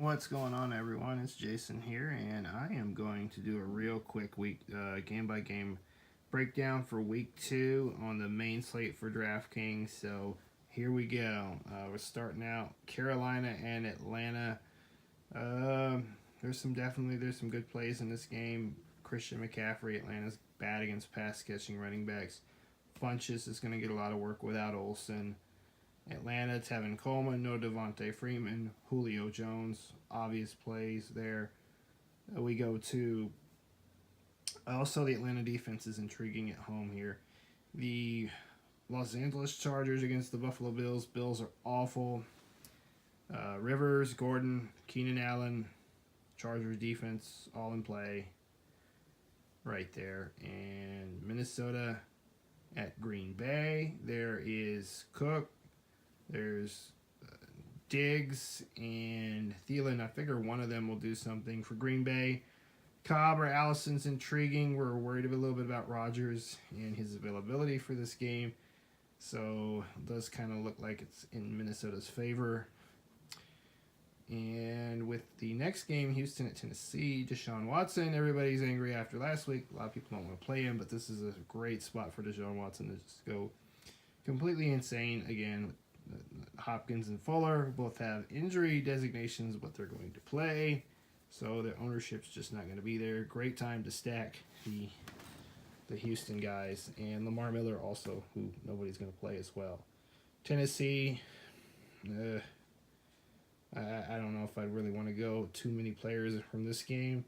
What's going on, everyone? It's Jason here, and I am going to do a real quick week game by game breakdown for week 2 on the main slate for Draftkings. So here we go. We're starting out Carolina and Atlanta. There's some good plays in this game. Christian McCaffrey, Atlanta's bad against pass catching running backs. Funches is going to get a lot of work without Olsen. Atlanta, Tevin Coleman, no Devontae Freeman, Julio Jones, obvious plays there. We go to also the Atlanta defense is intriguing at home here. The Los Angeles Chargers against the Buffalo Bills. Bills are awful. Rivers, Gordon, Keenan Allen, Chargers defense all in play right there. And Minnesota at Green Bay. There is Cook. There's Diggs and Thielen. I figure one of them will do something for Green Bay. Cobb or Allison's intriguing. We're worried a little bit about Rodgers and his availability for this game. So it does kind of look like it's in Minnesota's favor. And with the next game, Houston at Tennessee, Deshaun Watson. Everybody's angry after last week. A lot of people don't want to play him, but this is a great spot for Deshaun Watson to just go completely insane again. Hopkins and Fuller both have injury designations, but they're going to play. So their ownership's just not going to be there. Great time to stack the Houston guys. And Lamar Miller also, who nobody's going to play as well. Tennessee, I don't know if I really want to go too many players from this game.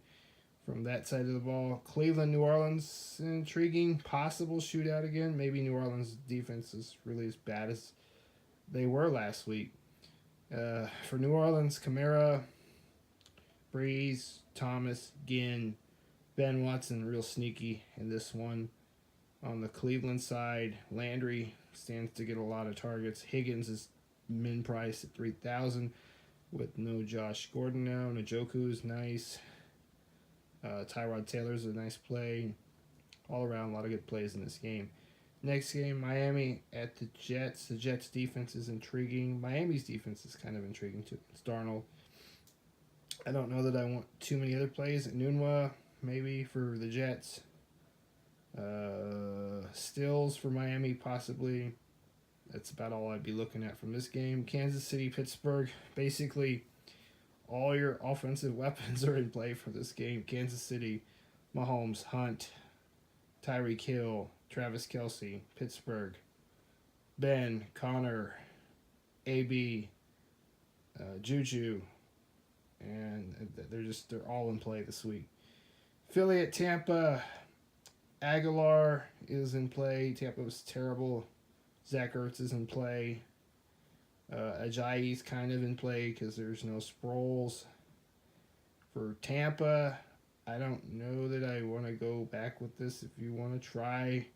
From that side of the ball, Cleveland, New Orleans, intriguing. Possible shootout again. Maybe New Orleans' defense is really as bad as they were last week. For New Orleans, Kamara, Breeze, Thomas, Ginn, Ben Watson, real sneaky in this one. On the Cleveland side, Landry stands to get a lot of targets. Higgins is min price at 3,000 with no Josh Gordon now. Njoku is nice. Tyrod Taylor's a nice play. All around, a lot of good plays in this game. Next game, Miami at the Jets. The Jets' defense is intriguing. Miami's defense is kind of intriguing too. It's Darnold. I don't know that I want too many other plays. Nunwa, maybe, for the Jets. Stills for Miami, possibly. That's about all I'd be looking at from this game. Kansas City, Pittsburgh. Basically, all your offensive weapons are in play for this game. Kansas City, Mahomes, Hunt, Tyreek Hill, Travis Kelce, Pittsburgh, Ben, Connor, AB, Juju, and they're all in play this week. Philly at Tampa, Aguilar is in play. Tampa was terrible. Zach Ertz is in play. Ajayi's kind of in play because there's no Sproles. For Tampa, I don't know that I want to go back with this. If you want to try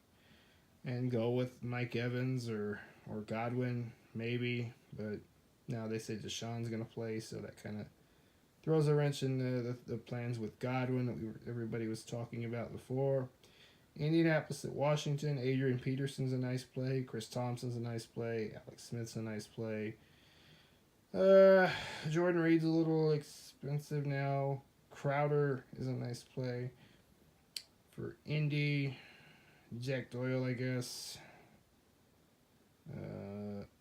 and go with Mike Evans or Godwin, maybe. But now they say Deshaun's going to play, so that kind of throws a wrench in the plans with Godwin that everybody was talking about before. Indianapolis at Washington. Adrian Peterson's a nice play. Chris Thompson's a nice play. Alex Smith's a nice play. Jordan Reed's a little expensive now. Crowder is a nice play. For Indy, Jack Doyle, I guess.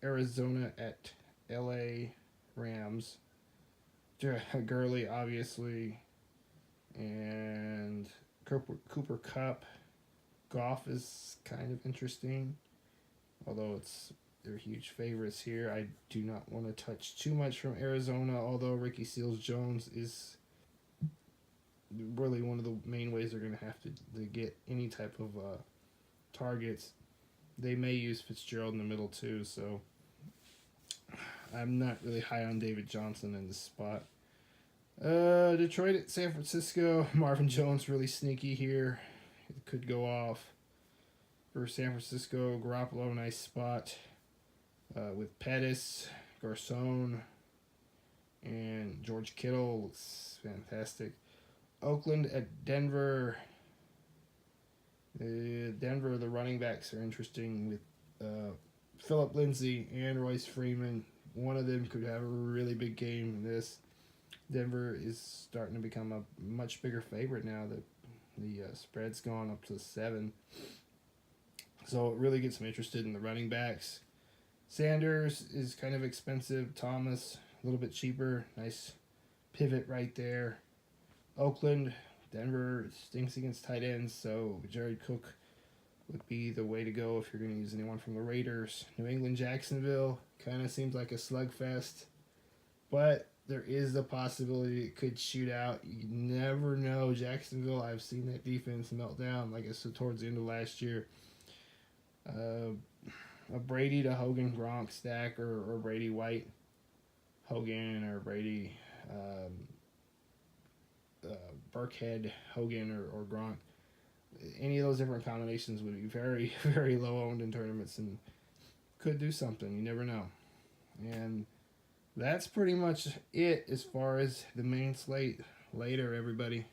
Arizona at LA Rams. Gurley, obviously. And Cooper Kupp. Goff is kind of interesting. Although they're huge favorites here. I do not want to touch too much from Arizona, although Ricky Seals-Jones is really one of the main ways they're going to have to get any type of targets. They may use Fitzgerald in the middle too, so I'm not really high on David Johnson in this spot. Detroit at San Francisco. Marvin Jones really sneaky here. It could go off. For San Francisco, Garoppolo, nice spot with Pettis, Garcon, and George Kittle. Looks fantastic. Oakland at Denver. Denver, the running backs are interesting with Phillip Lindsay and Royce Freeman. One of them could have a really big game in this. Denver is starting to become a much bigger favorite now that the spread's gone up to 7. So it really gets me interested in the running backs. Sanders is kind of expensive. Thomas, a little bit cheaper. Nice pivot right there. Oakland, Denver stinks against tight ends, so Jared Cook would be the way to go if you're going to use anyone from the Raiders. New England, Jacksonville kind of seems like a slugfest, but there is the possibility it could shoot out. You never know. Jacksonville, I've seen that defense melt down, like I said, towards the end of last year. A Brady to Hogan Gronk stack, or Brady White Hogan, or Brady Burkhead Hogan, or Gronk. Any of those different combinations would be very, very low owned in tournaments and could do something. You never know. And that's pretty much it as far as the main slate. Later, everybody.